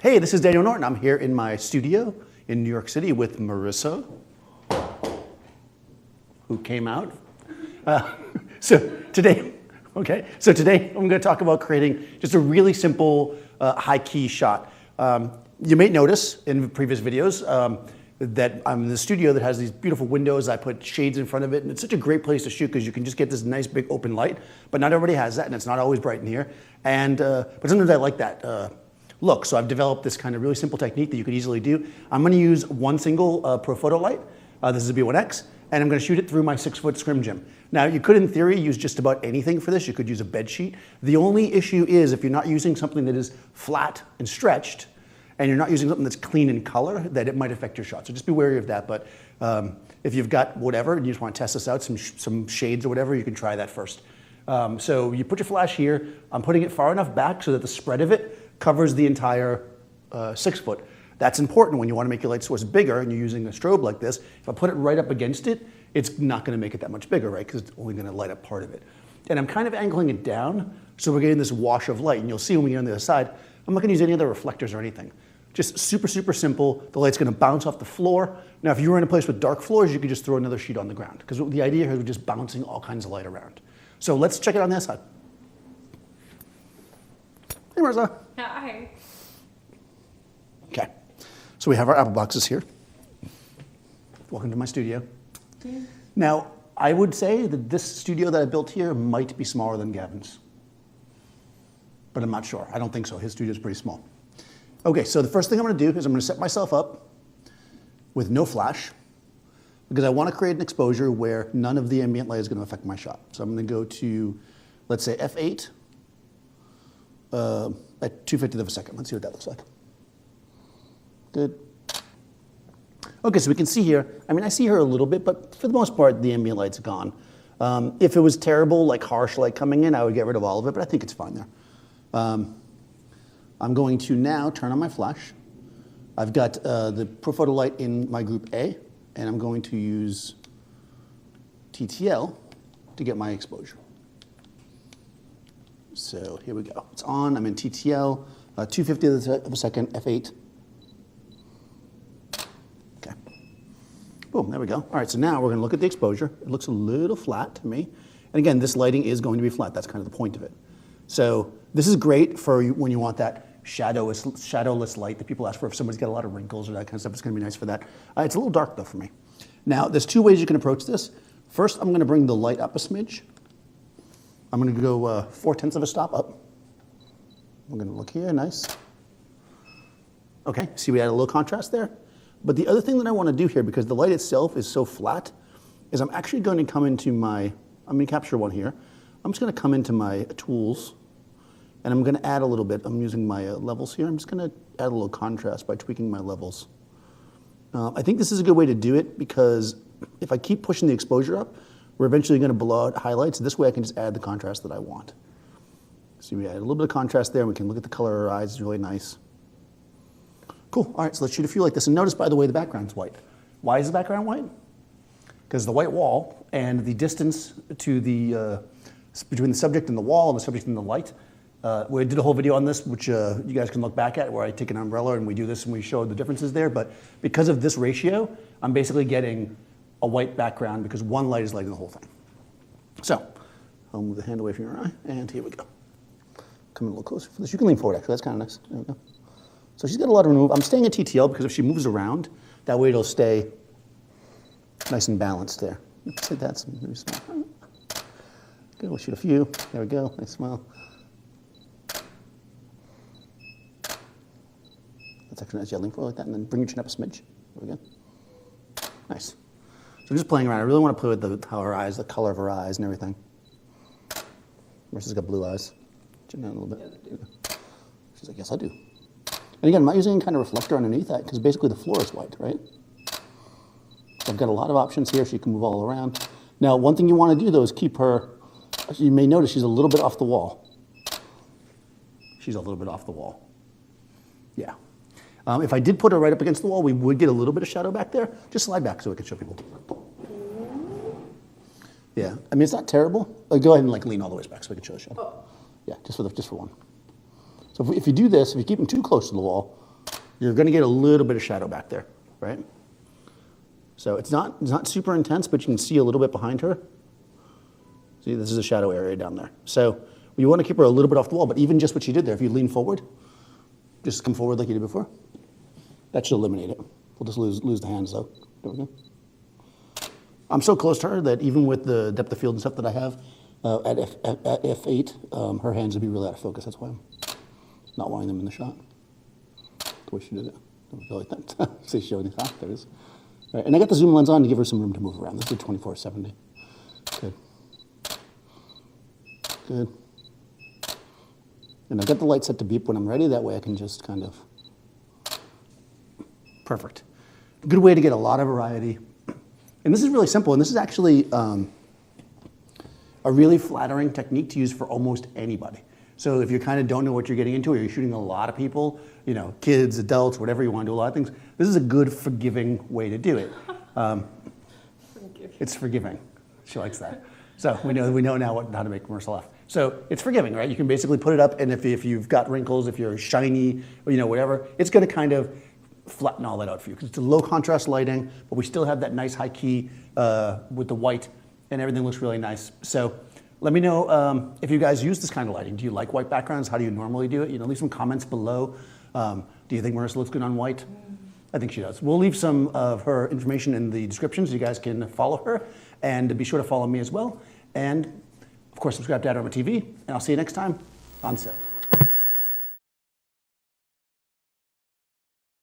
Hey, this is Daniel Norton. I'm here in my studio in New York City with Marissa, who came out. So today I'm going to talk about creating just a really simple high-key shot. You may notice in previous videos that I'm in the studio that has these beautiful windows. I put shades in front of it, and it's such a great place to shoot because you can just get this nice big open light, but not everybody has that, and it's not always bright in here. And but sometimes I like that look, so I've developed this kind of really simple technique that you could easily do. I'm going to use one single Profoto light. This is a B1X, and I'm going to shoot it through my 6-foot ScrimJim. Now, you could, in theory, use just about anything for this. You could use a bed sheet. The only issue is if you're not using something that is flat and stretched, and you're not using something that's clean in color, that it might affect your shot. So just be wary of that. But if you've got whatever, and you just want to test this out, some shades or whatever, you can try that first. So you put your flash here. I'm putting it far enough back so that the spread of it covers the entire 6-foot. That's important when you want to make your light source bigger and you're using a strobe like this. If I put it right up against it, it's not going to make it that much bigger, right? Because it's only going to light up part of it. And I'm kind of angling it down, so we're getting this wash of light. And you'll see when we get on the other side, I'm not going to use any other reflectors or anything. Just super, super simple. The light's going to bounce off the floor. Now, if you were in a place with dark floors, you could just throw another sheet on the ground. Because the idea here is we're just bouncing all kinds of light around. So let's check it on the other side. Hey, Marissa. Hi. Okay. So we have our Apple boxes here. Welcome to my studio. Yeah. Now, I would say that this studio that I built here might be smaller than Gavin's. But I'm not sure. I don't think so. His studio is pretty small. Okay, so the first thing I'm going to do is I'm going to set myself up with no flash because I want to create an exposure where none of the ambient light is going to affect my shot. So I'm going to go to, let's say, f8 at 2/50th of a second. Let's see what that looks like. Good. Okay, so we can see here, I mean, I see her a little bit, but for the most part, the ambient light's gone. If it was terrible, like harsh light coming in, I would get rid of all of it, but I think it's fine there. I'm going to now turn on my flash. I've got the Profoto light in my group A, and I'm going to use TTL to get my exposure. So here we go. It's on. I'm in TTL, 2/50th of a second, f8. Okay. Boom, there we go. All right, so now we're going to look at the exposure. It looks a little flat to me. And again, this lighting is going to be flat. That's kind of the point of it. So this is great for when you want that shadowless light that people ask for. If somebody's got a lot of wrinkles or that kind of stuff, it's going to be nice for that. It's a little dark, though, for me. Now, there's two ways you can approach this. First, I'm going to bring the light up a smidge. I'm going to go 4/10 of a stop up. We're going to look here, nice. Okay, see we had a little contrast there? But the other thing that I want to do here, because the light itself is so flat, is I'm actually going to come into my, I'm going to capture one here. I'm just going to come into my tools, and I'm going to add a little bit. I'm using my levels here. I'm just going to add a little contrast by tweaking my levels. I think this is a good way to do it because if I keep pushing the exposure up, we're eventually going to blow out highlights. This way I can just add the contrast that I want. So we add a little bit of contrast there. We can look at the color of our eyes. It's really nice. Cool. All right, so let's shoot a few like this. And notice, by the way, the background's white. Why is the background white? Because the white wall and the distance to the between the subject and the wall and the subject and the light. We did a whole video on this, which you guys can look back at, where I take an umbrella and we do this and we show the differences there. But because of this ratio, I'm basically getting a white background because one light is lighting the whole thing. So I'll move the hand away from your eye, and here we go. Come in a little closer for this. You can lean forward, actually. That's kind of nice. There we go. So she's got a lot of remove. I'm staying at TTL because if she moves around, that way it'll stay nice and balanced there. Let's hit that some very small. Good, we'll shoot a few. There we go, nice smile. That's actually nice, lean forward like that, and then bring your chin up a smidge. There we go. Nice. So I'm just playing around. I really want to play with how her eyes, the color of her eyes and everything. Marissa's got blue eyes. Chin down a little bit. She's like, yes, I do. And again, I'm not using any kind of reflector underneath that because basically the floor is white, right? So I've got a lot of options here. She can move all around. Now, one thing you want to do, though, is keep her, you may notice she's a little bit off the wall. She's a little bit off the wall. Yeah. If I did put her right up against the wall, we would get a little bit of shadow back there. Just slide back so we can show people. Yeah, I mean, it's not terrible. Go ahead and lean all the way back so we can show the shadow. Yeah, just for one. So if you do this, if you keep them too close to the wall, you're going to get a little bit of shadow back there, right? So it's not super intense, but you can see a little bit behind her. See, this is a shadow area down there. So you want to keep her a little bit off the wall, but even just what she did there, if you lean forward, just come forward like you did before, that should eliminate it. We'll just lose the hands though. There we go. I'm so close to her that even with the depth of field and stuff that I have at f8, her hands would be really out of focus. That's why I'm not wanting them in the shot. The way she did it. There we go like that. See, showing the there it is. Right, and I got the zoom lens on to give her some room to move around. This is a 2470. Good. Good. And I got the light set to beep when I'm ready. That way I can just kind of... Perfect. Good way to get a lot of variety. And this is really simple. And this is actually a really flattering technique to use for almost anybody. So if you kind of don't know what you're getting into, or you're shooting a lot of people, you know, kids, adults, whatever you want to do, a lot of things, this is a good forgiving way to do it. It's forgiving. She likes that. So we know now how to make Marissa laugh. So it's forgiving, right? You can basically put it up, and if you've got wrinkles, if you're shiny, or whatever, it's going to kind of flatten all that out for you because it's a low contrast lighting, but we still have that nice high key with the white, and everything looks really nice. So let me know if you guys use this kind of lighting. Do you like white backgrounds? How do you normally do it? Leave some comments below. Do you think Marissa looks good on white? I think she does. We'll leave some of her information in the description so you guys can follow her, and be sure to follow me as well. And of course, subscribe to Adorama TV, and I'll see you next time on set.